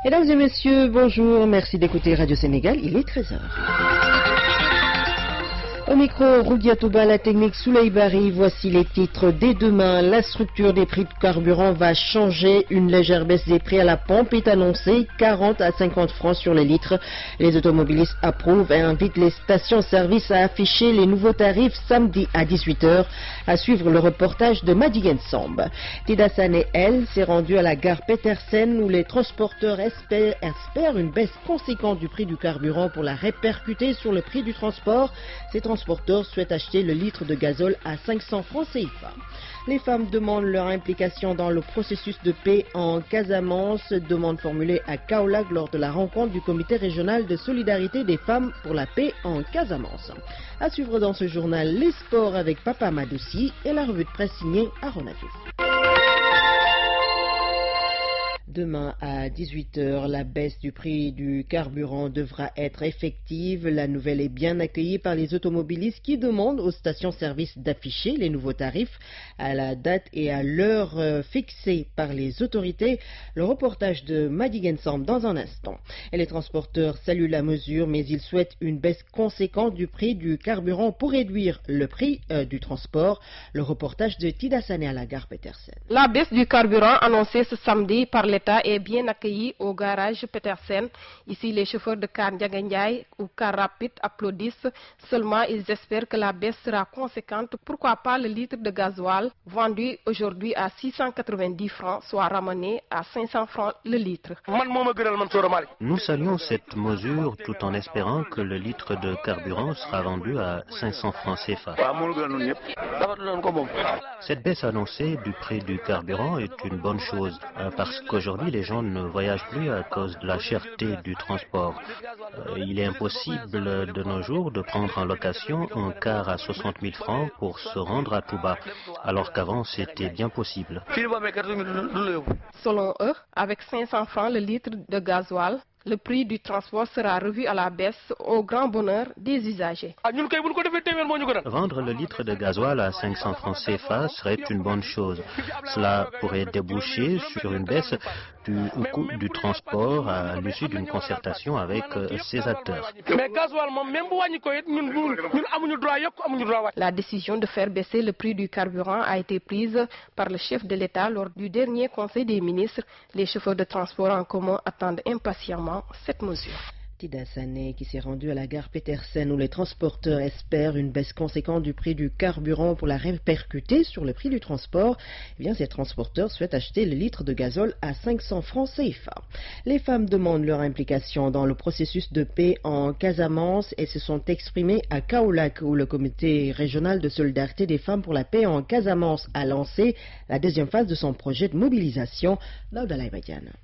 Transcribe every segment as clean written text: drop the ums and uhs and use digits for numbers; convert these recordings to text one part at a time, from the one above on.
Mesdames et messieurs, bonjour, merci d'écouter Radio Sénégal, il est 13h. Au micro, Roudia Touba, la technique Souley Bari, voici les titres. Dès demain, la structure des prix de carburant va changer. Une légère baisse des prix à la pompe est annoncée, 40 à 50 francs sur le litre. Les automobilistes approuvent et invitent les stations-service à afficher les nouveaux tarifs samedi à 18h. À suivre le reportage de Madigan Samb. Tida Sané, elle, s'est rendue à la gare Petersen où les transporteurs espèrent une baisse conséquente du prix du carburant pour la répercuter sur le prix du transport. Ces transporteurs souhaitent acheter le litre de gazole à 500 francs CFA. Les femmes demandent leur implication dans le processus de paix en Casamance, demande formulée à Kaolack lors de la rencontre du comité régional de solidarité des femmes pour la paix en Casamance. À suivre dans ce journal les sports avec Papa Madoussi et la revue de presse signée Arona Diouf. Demain à 18h, la baisse du prix du carburant devra être effective. La nouvelle est bien accueillie par les automobilistes qui demandent aux stations-service d'afficher les nouveaux tarifs à la date et à l'heure fixée par les autorités. Le reportage de Madigan Samb dans un instant. Et les transporteurs saluent la mesure, mais ils souhaitent une baisse conséquente du prix du carburant pour réduire le prix du transport. Le reportage de Tida Sané à la gare Petersen. La baisse du carburant annoncée ce samedi par l'État est bien accueillie au garage Petersen. Ici, les chauffeurs de car Ndiagandiaï ou car rapide applaudissent. Seulement, ils espèrent que la baisse sera conséquente. Pourquoi pas le litre de gasoil vendu aujourd'hui à 690 francs, soit ramené à 500 francs le litre. Nous saluons cette mesure tout en espérant que le litre de carburant sera vendu à 500 francs CFA. Cette baisse annoncée du prix du carburant est une bonne chose parce qu'aujourd'hui les gens ne voyagent plus à cause de la cherté du transport. Il est impossible de nos jours de prendre en location un car à 60 000 francs pour se rendre à Touba, alors qu'avant c'était bien possible. Selon eux, avec 500 francs le litre de gasoil, le prix du transport sera revu à la baisse au grand bonheur des usagers. Vendre le litre de gasoil à 500 francs CFA serait une bonne chose. Cela pourrait déboucher sur une baisse du coût du transport à l'issue d'une concertation avec ces acteurs. La décision de faire baisser le prix du carburant a été prise par le chef de l'État lors du dernier Conseil des ministres. Les chauffeurs de transport en commun attendent impatiemment cette mesure. Tida Sané qui s'est rendu à la gare Petersen où les transporteurs espèrent une baisse conséquente du prix du carburant pour la répercuter sur le prix du transport. Eh bien, ces transporteurs souhaitent acheter le litre de gazole à 500 francs CFA. Les femmes demandent leur implication dans le processus de paix en Casamance et se sont exprimées à Kaolack où le comité régional de solidarité des femmes pour la paix en Casamance a lancé la deuxième phase de son projet de mobilisation.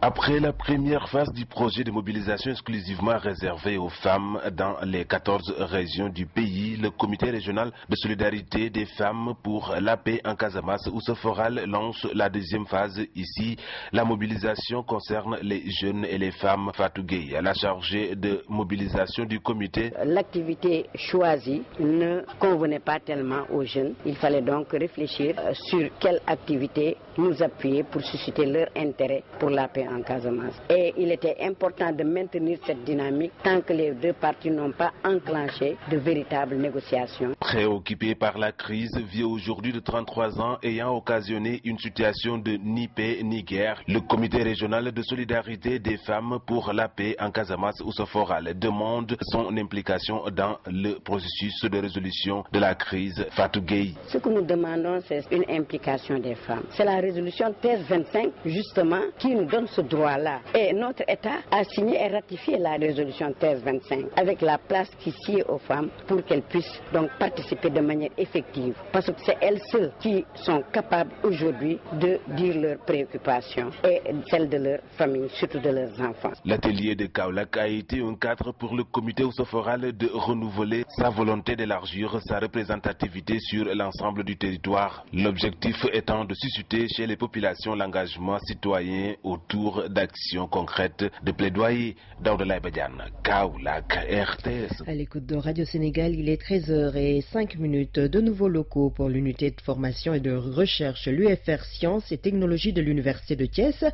Après la première phase du projet de mobilisation exclusivement réservé aux femmes dans les 14 régions du pays, le comité régional de solidarité des femmes pour la paix en Casamance ou Soforal lance la deuxième phase. Ici, la mobilisation concerne les jeunes et les femmes. Fatou Gueye, la chargée de mobilisation du comité. L'activité choisie ne convenait pas tellement aux jeunes. Il fallait donc réfléchir sur quelle activité nous appuyer pour susciter leur intérêt pour la paix en Casamance. Et il était important de maintenir cette dynamique tant que les deux parties n'ont pas enclenché de véritables négociations. Préoccupé par la crise, vieux aujourd'hui de 33 ans ayant occasionné une situation de ni paix ni guerre, le comité régional de solidarité des femmes pour la paix en Casamance ou Soforal demande son implication dans le processus de résolution de la crise. Fatou Gueye. Ce que nous demandons, c'est une implication des femmes. C'est la résolution 1325 justement qui nous donne ce droit-là. Et notre État a signé et ratifié la résolution 1325 avec la place qui sied aux femmes pour qu'elles puissent donc participer de manière effective. Parce que c'est elles seules qui sont capables aujourd'hui de dire leurs préoccupations et celles de leur famille, surtout de leurs enfants. L'atelier de Kaolack a été un cadre pour le comité Soforal de renouveler sa volonté d'élargir sa représentativité sur l'ensemble du territoire. L'objectif étant de susciter chez les populations l'engagement citoyen autour d'actions concrètes de plaidoyer. Daouda Badiane, Kaolack, RTS. À l'écoute de Radio Sénégal, il est 13h05. De nouveaux locaux pour l'unité de formation et de recherche, l'UFR Sciences et Technologies de l'Université de Thiès.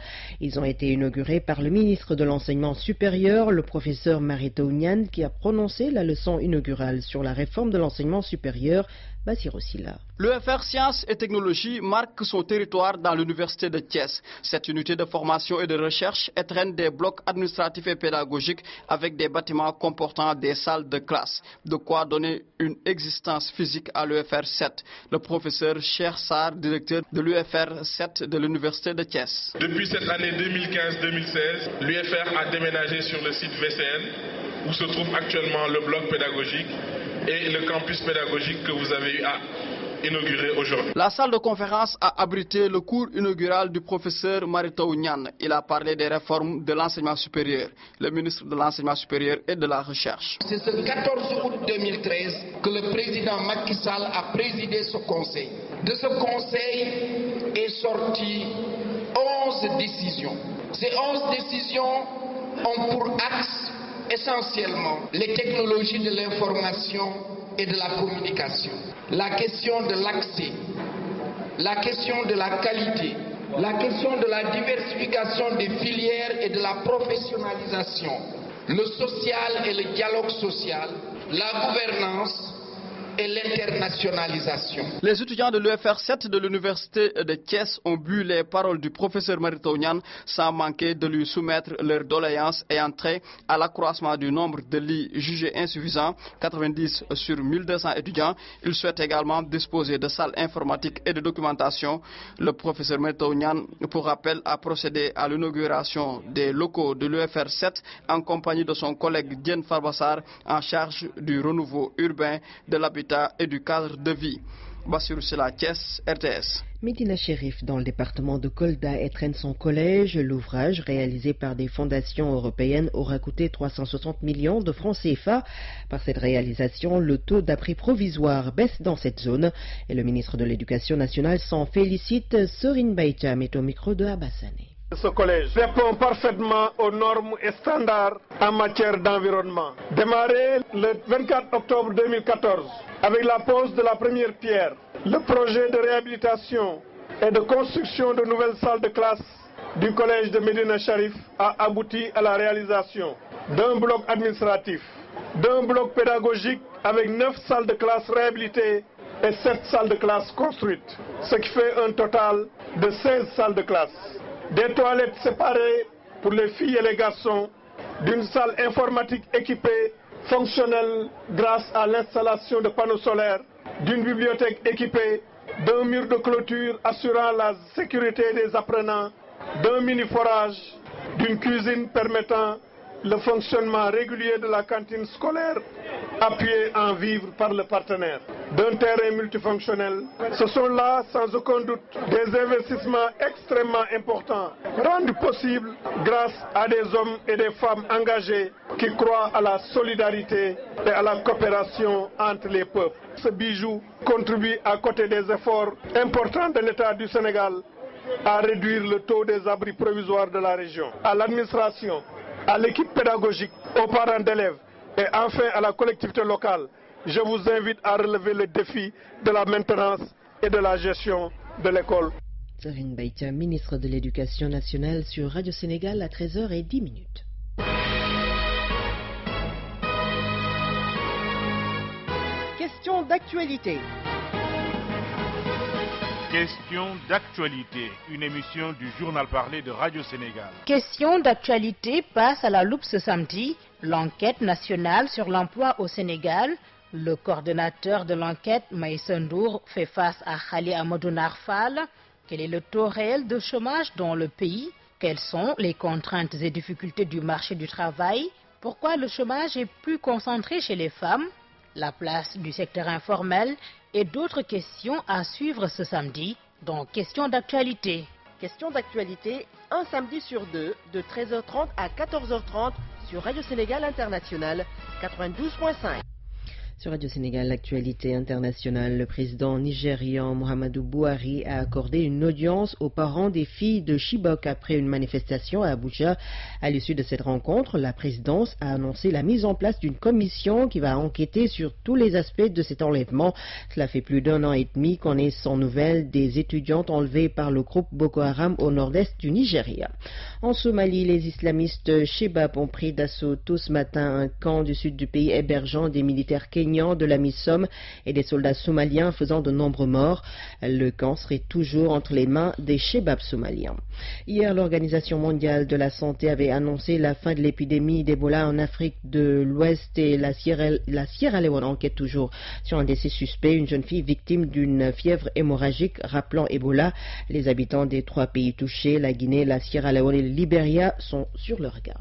Ils ont été inaugurés par le ministre de l'Enseignement supérieur, le professeur Marito Niane, qui a prononcé la leçon inaugurale sur la réforme de l'enseignement supérieur. Bassirou Sylla. L'UFR Sciences et Technologies marque son territoire dans l'Université de Thiès. Cette unité de formation et de recherche étraîne des blocs administratifs et pédagogiques avec des bâtiments comportant des salles de classe. De quoi donner une existence physique à l'UFR 7. Le professeur Cheikh Sarr, directeur de l'UFR 7 de l'Université de Thiès. Depuis cette année 2015-2016, l'UFR a déménagé sur le site VCN où se trouve actuellement le bloc pédagogique et le campus pédagogique que vous avez eu à inaugurer aujourd'hui. La salle de conférence a abrité le cours inaugural du professeur Marito Niane. Il a parlé des réformes de l'enseignement supérieur, le ministre de l'Enseignement supérieur et de la Recherche. C'est ce 14 août 2013 que le président Macky Sall a présidé ce conseil. De ce conseil est sorti 11 décisions. Ces 11 décisions ont pour axe essentiellement les technologies de l'information et de la communication. La question de l'accès, la question de la qualité, la question de la diversification des filières et de la professionnalisation, le social et le dialogue social, la gouvernance et l'internationalisation. Les étudiants de l'UFR 7 de l'Université de Thiès ont bu les paroles du professeur Marito Niane sans manquer de lui soumettre leurs doléances ayant trait à l'accroissement du nombre de lits jugés insuffisants, 90 sur 1200 étudiants. Ils souhaitent également disposer de salles informatiques et de documentation. Le professeur Marito Niane, pour rappel, a procédé à l'inauguration des locaux de l'UFR 7 en compagnie de son collègue Diène Farbassar en charge du renouveau urbain, de l'habitat et du cadre de vie. Bassirou Sylla, Thiès, RTS. Médina Chérif, dans le département de Kolda, étraîne son collège. L'ouvrage, réalisé par des fondations européennes, aura coûté 360 millions de francs CFA. Par cette réalisation, le taux d'abri provisoire baisse dans cette zone et le ministre de l'Éducation nationale s'en félicite. Serine Baïtam est au micro de Abassané. Ce collège répond parfaitement aux normes et standards en matière d'environnement. Démarré le 24 octobre 2014 avec la pose de la première pierre, le projet de réhabilitation et de construction de nouvelles salles de classe du collège de Médina Chérif a abouti à la réalisation d'un bloc administratif, d'un bloc pédagogique avec 9 salles de classe réhabilitées et 7 salles de classe construites, ce qui fait un total de 16 salles de classe. Des toilettes séparées pour les filles et les garçons, d'une salle informatique équipée, fonctionnelle grâce à l'installation de panneaux solaires, d'une bibliothèque équipée, d'un mur de clôture assurant la sécurité des apprenants, d'un mini-forage, d'une cuisine permettant le fonctionnement régulier de la cantine scolaire, appuyée en vivres par le partenaire, d'un terrain multifonctionnel. Ce sont là, sans aucun doute, des investissements extrêmement importants, rendus possibles grâce à des hommes et des femmes engagés qui croient à la solidarité et à la coopération entre les peuples. Ce bijou contribue, à côté des efforts importants de l'État du Sénégal, à réduire le taux des abris provisoires de la région. À l'administration, à l'équipe pédagogique, aux parents d'élèves et enfin à la collectivité locale, je vous invite à relever le défi de la maintenance et de la gestion de l'école. Serine Baïtia, ministre de l'Éducation nationale sur Radio Sénégal à 13h10. Question d'actualité. Question d'actualité, une émission du journal parlé de Radio Sénégal. Question d'actualité passe à la loupe ce samedi. L'enquête nationale sur l'emploi au Sénégal. Le coordonnateur de l'enquête, Maïssa Ndour, fait face à Khali Amadou Narfal. Quel est le taux réel de chômage dans le pays? Quelles sont les contraintes et difficultés du marché du travail? Pourquoi le chômage est plus concentré chez les femmes? La place du secteur informel et d'autres questions à suivre ce samedi dans Question d'actualité. Question d'actualité, un samedi sur deux, de 13h30 à 14h30 sur Radio Sénégal International 92.5. Sur Radio Sénégal, l'actualité internationale, le président nigérian Muhammadu Buhari a accordé une audience aux parents des filles de Chibok après une manifestation à Abuja. À l'issue de cette rencontre, la présidence a annoncé la mise en place d'une commission qui va enquêter sur tous les aspects de cet enlèvement. Cela fait plus d'1 an et demi qu'on est sans nouvelles des étudiantes enlevées par le groupe Boko Haram au nord-est du Nigeria. En Somalie, les islamistes Shebab ont pris d'assaut tôt ce matin un camp du sud du pays hébergeant des militaires kenyans de la MISOM et des soldats somaliens faisant de nombreux morts. Le camp serait toujours entre les mains des Shebab somaliens. Hier, l'Organisation mondiale de la santé avait annoncé la fin de l'épidémie d'Ebola en Afrique de l'Ouest et la Sierra Leone enquête toujours sur un décès suspect, une jeune fille victime d'une fièvre hémorragique rappelant Ebola. Les habitants des 3 pays touchés, la Guinée, la Sierra Leone et le Libéria, sont sur leur garde.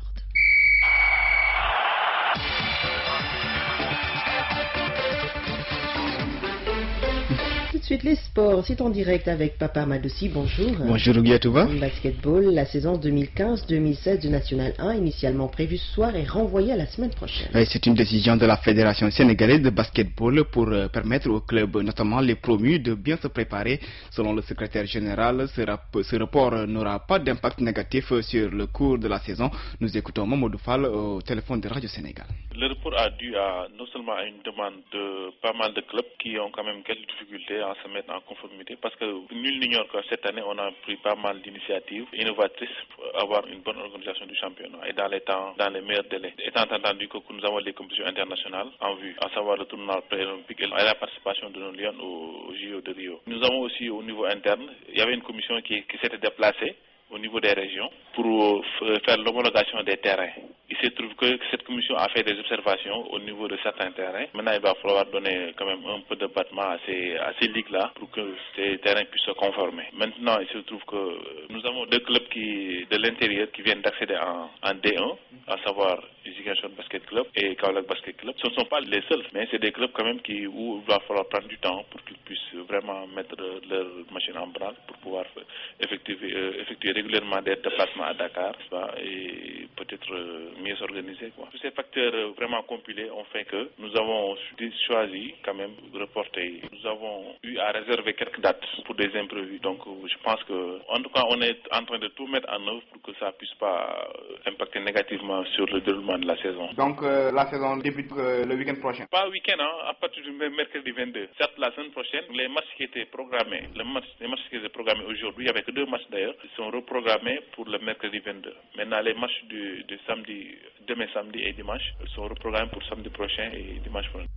Tout de suite les sports, c'est en direct avec Papa Madossi, bonjour. Bonjour Guiatouba. En basketball, la saison 2015-2016 de National 1, initialement prévue ce soir, est renvoyée à la semaine prochaine. C'est une décision de la Fédération sénégalaise de basketball pour permettre aux clubs, notamment les promus, de bien se préparer. Selon le secrétaire général, ce report n'aura pas d'impact négatif sur le cours de la saison. Nous écoutons Mamadou Fall au téléphone de Radio Sénégal. Le report a dû non seulement à une demande de pas mal de clubs qui ont quand même quelques difficultés à se mettre en conformité, parce que nul n'ignore que cette année on a pris pas mal d'initiatives innovatrices pour avoir une bonne organisation du championnat et dans les meilleurs délais. Étant entendu que nous avons des compétitions internationales en vue, à savoir le tournoi pré-olympique et la participation de nos Lions au JO de Rio. Nous avons aussi au niveau interne, il y avait une commission qui s'était déplacée au niveau des régions pour faire l'homologation des terrains. Il se trouve que cette commission a fait des observations au niveau de certains terrains. Maintenant, il va falloir donner quand même un peu de battement à ces ligues-là pour que ces terrains puissent se conformer. Maintenant, il se trouve que nous avons 2 clubs de l'intérieur qui viennent d'accéder en D1, à savoir Ziguinchor Basket Club et Kaolack Basket Club. Ce ne sont pas les seuls, mais c'est des clubs quand même où il va falloir prendre du temps pour qu'ils puissent vraiment mettre leur machine en branle pour pouvoir effectuer régulièrement des déplacements à Dakar et peut-être mieux s'organiser. Tous ces facteurs vraiment compilés ont fait que nous avons choisi quand même de reporter. Nous avons eu à réserver quelques dates pour des imprévus. Donc je pense que, en tout cas, on est en train de tout mettre en œuvre pour que ça ne puisse pas impacter négativement sur le déroulement de la saison. Donc la saison débute le week-end prochain? Pas week-end, à partir du mercredi 22. Certes, la semaine prochaine, les matchs qui étaient programmés, les matchs qui étaient programmés aujourd'hui, avec 2 matchs d'ailleurs, sont reprogrammés pour le mercredi 22. Maintenant, les matchs de samedi, demain samedi et dimanche sont reprogrammés pour samedi prochain et dimanche prochain.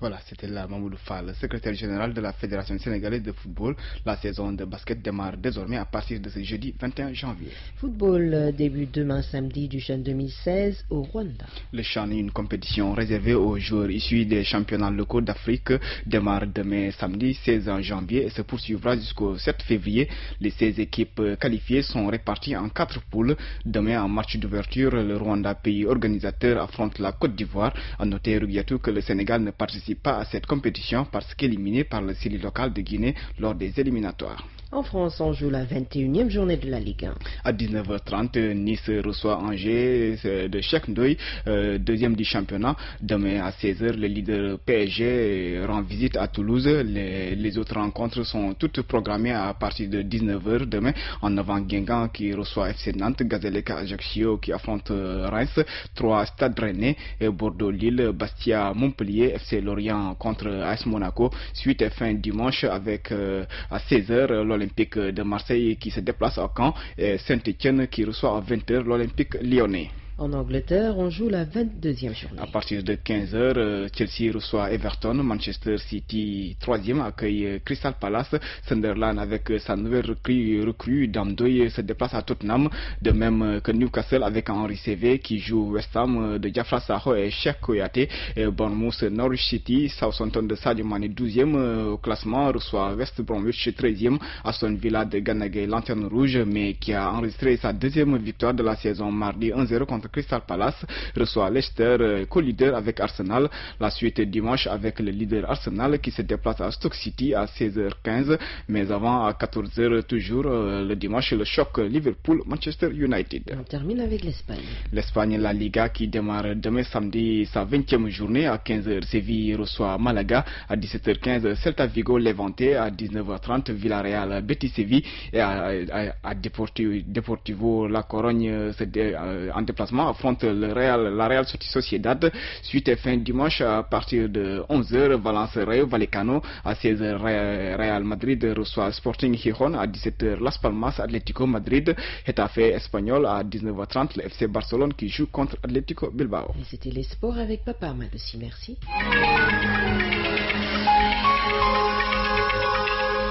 Voilà, c'était là Mamadou Fall, secrétaire général de la Fédération sénégalaise de football. La saison de basket démarre désormais à partir de ce jeudi 21 janvier. Football débute demain samedi du CHAN 2016 au Rwanda. Le CHAN, une compétition réservée aux joueurs issus des championnats locaux d'Afrique, démarre demain samedi 16 janvier et se poursuivra jusqu'au 7 février. Les 16 équipes qualifiées sont réparties en 4 poules. Demain, en match d'ouverture, le Rwanda, pays organisateur, affronte la Côte d'Ivoire. À noter, Rubiatou, que le Sénégal ne participe pas à cette compétition parce qu'éliminé par le CILI local de Guinée lors des éliminatoires. En France, on joue la 21e journée de la Ligue 1. À 19h30, Nice reçoit Angers de Cheikh Ndoye, deuxième du championnat. Demain à 16h, le leader PSG rend visite à Toulouse. Les autres rencontres sont toutes programmées à partir de 19h demain. En avant, Guingamp qui reçoit FC Nantes, Gazélec Ajaccio qui affronte Reims, 3 Stade Rennais, Bordeaux-Lille, Bastia-Montpellier, FC Lorient contre AS Monaco. Suite et fin dimanche avec à 16h l'Olympique de Marseille qui se déplace à Caen et Saint-Etienne qui reçoit à 20h l'Olympique lyonnais. En Angleterre, on joue la 22e journée. À partir de 15h, Chelsea reçoit Everton, Manchester City 3e accueille Crystal Palace, Sunderland avec sa nouvelle recrue Damdoy se déplace à Tottenham, de même que Newcastle avec Henry Saivet qui joue West Ham de Diafra Sakho et Cheikh Kouyaté, et Bournemouth, Norwich City, Southampton de Sadio Mané 12e au classement reçoit West Bromwich 13e, Aston Villa de Gana Gueye, lanterne rouge mais qui a enregistré sa 2e victoire de la saison mardi 1-0 contre rencontre, Crystal Palace reçoit Leicester, co-leader avec Arsenal. La suite dimanche avec le leader Arsenal qui se déplace à Stoke City à 16h15. Mais avant, à 14h toujours, le dimanche, le choc Liverpool-Manchester United. On termine avec l'Espagne. L'Espagne, la Liga qui démarre demain samedi sa 20e journée à 15h. Séville reçoit Malaga à 17h15. Celta Vigo Levante à 19h30. Villarreal Betis Séville et à Deportivo La Corogne en déplacement affronte la Real Sociedad. Suite et fin dimanche à partir de 11h. Valence Rayo Vallecano à 16h. Real Madrid reçoit Sporting Gijón à 17h. Las Palmas Atlético Madrid. Getafe Espagnol à 19h30. Le FC Barcelone qui joue contre Atlético Bilbao. Et c'était les sports avec Papa Ahmed aussi, merci.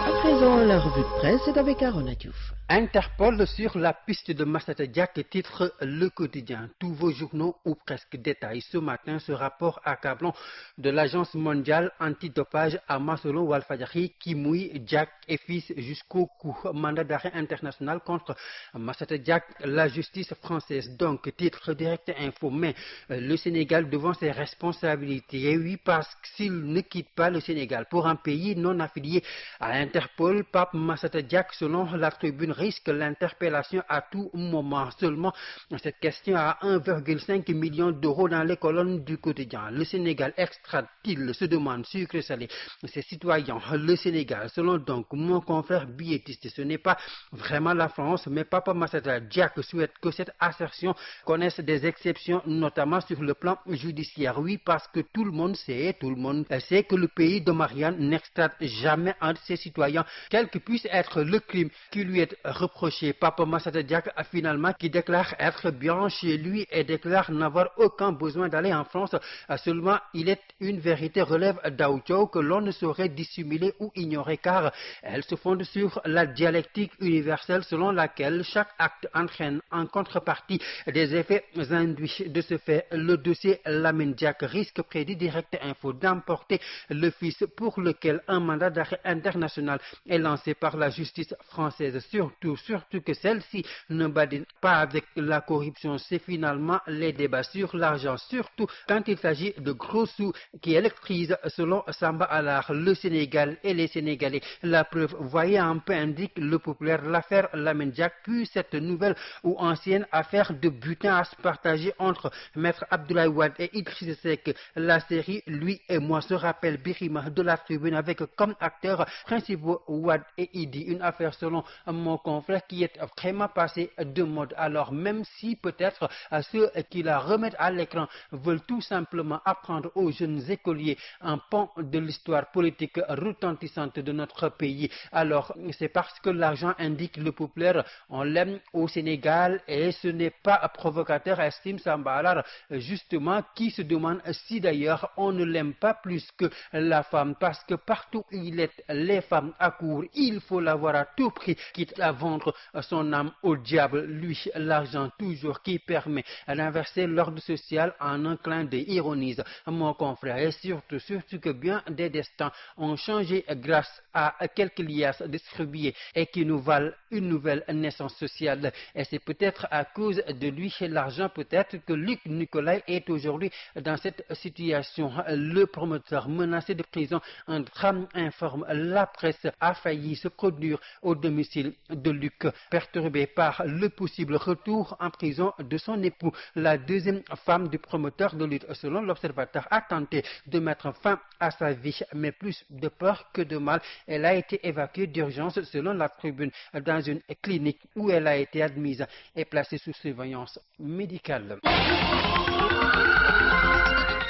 À présent, la revue de presse est avec Aaron Adiouf. Interpol sur la piste de Massata Diack, titre Le Quotidien. Tous vos journaux ou presque détaillent ce matin ce rapport accablant de l'Agence mondiale antidopage à Masolo Walfadjri qui mouille Diack et fils jusqu'au cou. Mandat d'arrêt international contre Massata Diack, la justice française. Donc, titre Direct Info. Mais le Sénégal devant ses responsabilités. Et oui, parce que s'il ne quitte pas le Sénégal pour un pays non affilié à Interpol, Pape Massata Diack, selon la Tribune, risque l'interpellation à tout moment. Seulement, cette question a 1,5 million d'euros dans les colonnes du Quotidien. Le Sénégal extrade-t-il, se demande sucre salé ses citoyens. Le Sénégal, selon donc mon confrère billetiste, ce n'est pas vraiment la France, mais Papa Massata Diack souhaite que cette assertion connaisse des exceptions, notamment sur le plan judiciaire. Oui, parce que tout le monde sait que le pays de Marianne n'extrade jamais un de ses citoyens, quel que puisse être le crime qui lui est reproché. Papa Massata Diack a finalement qui déclare être bien chez lui et déclare n'avoir aucun besoin d'aller en France. Seulement, il est une vérité relève d'Aoutio que l'on ne saurait dissimuler ou ignorer car elle se fonde sur la dialectique universelle selon laquelle chaque acte entraîne en contrepartie des effets induits. De ce fait, le dossier Lamine Diack risque, prédit Direct Info, d'emporter le fils pour lequel un mandat d'arrêt international est lancé par la justice française. Surtout que celle-ci ne badine pas avec la corruption. C'est finalement les débats sur l'argent, surtout quand il s'agit de gros sous qui électrisent, selon Samba Alar, le Sénégal et les Sénégalais. La preuve, voyez un peu, indique le populaire, l'affaire Lamine Diack, puis cette nouvelle ou ancienne affaire de butin à se partager entre Maître Abdoulaye Wade et Idriss Seck. La série Lui et moi se rappelle Birima de la Tribune avec comme acteurs principaux Wade et Idi. Une affaire selon mon confrère qui est vraiment passé de mode. Alors même si peut-être ceux qui la remettent à l'écran veulent tout simplement apprendre aux jeunes écoliers un pan de l'histoire politique retentissante de notre pays, alors c'est parce que l'argent, indique le populaire, on l'aime au Sénégal et ce n'est pas provocateur, estime Samba Alar, justement, qui se demande si d'ailleurs on ne l'aime pas plus que la femme, parce que partout où il est, les femmes accourent, il faut l'avoir à tout prix, quitte à vendre son âme au diable. Lui, l'argent toujours qui permet d'inverser l'ordre social en un clin d'œil, ironise mon confrère, et surtout que bien des destins ont changé grâce à quelques liasses distribuées et qui nous valent une nouvelle naissance sociale. Et c'est peut-être à cause de lui, l'argent peut-être, que Luc Nicolaï est aujourd'hui dans cette situation. Le promoteur menacé de prison, un drame informe la presse, a failli se produire au domicile de Luc, perturbé par le possible retour en prison de son époux. La deuxième femme du promoteur de lutte, selon l'Observateur, a tenté de mettre fin à sa vie, mais plus de peur que de mal. Elle a été évacuée d'urgence, selon la Tribune, dans une clinique où elle a été admise et placée sous surveillance médicale.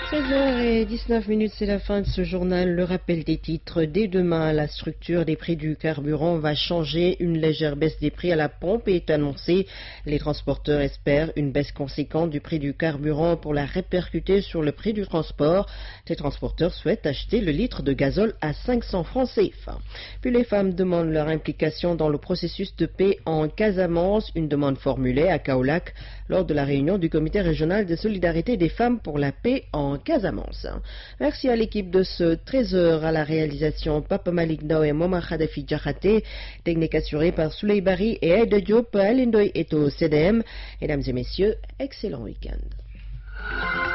13h19, c'est la fin de ce journal. Le rappel des titres. Dès demain, la structure des prix du carburant va changer. Une légère baisse des prix à la pompe est annoncée. Les transporteurs espèrent une baisse conséquente du prix du carburant pour la répercuter sur le prix du transport. Les transporteurs souhaitent acheter le litre de gazole à 500 francs CFA. Puis les femmes demandent leur implication dans le processus de paix en Casamance. Une demande formulée à Kaolack lors de la réunion du comité régional de solidarité des femmes pour la paix en en Casamance. Merci à l'équipe de ce 13h à la réalisation Papa Malik Ndao et Moma Khadafi Djakate, technique assurée par Souley Bari et Aïda Diop. Alindoy est au CDM. Mesdames et messieurs, excellent week-end.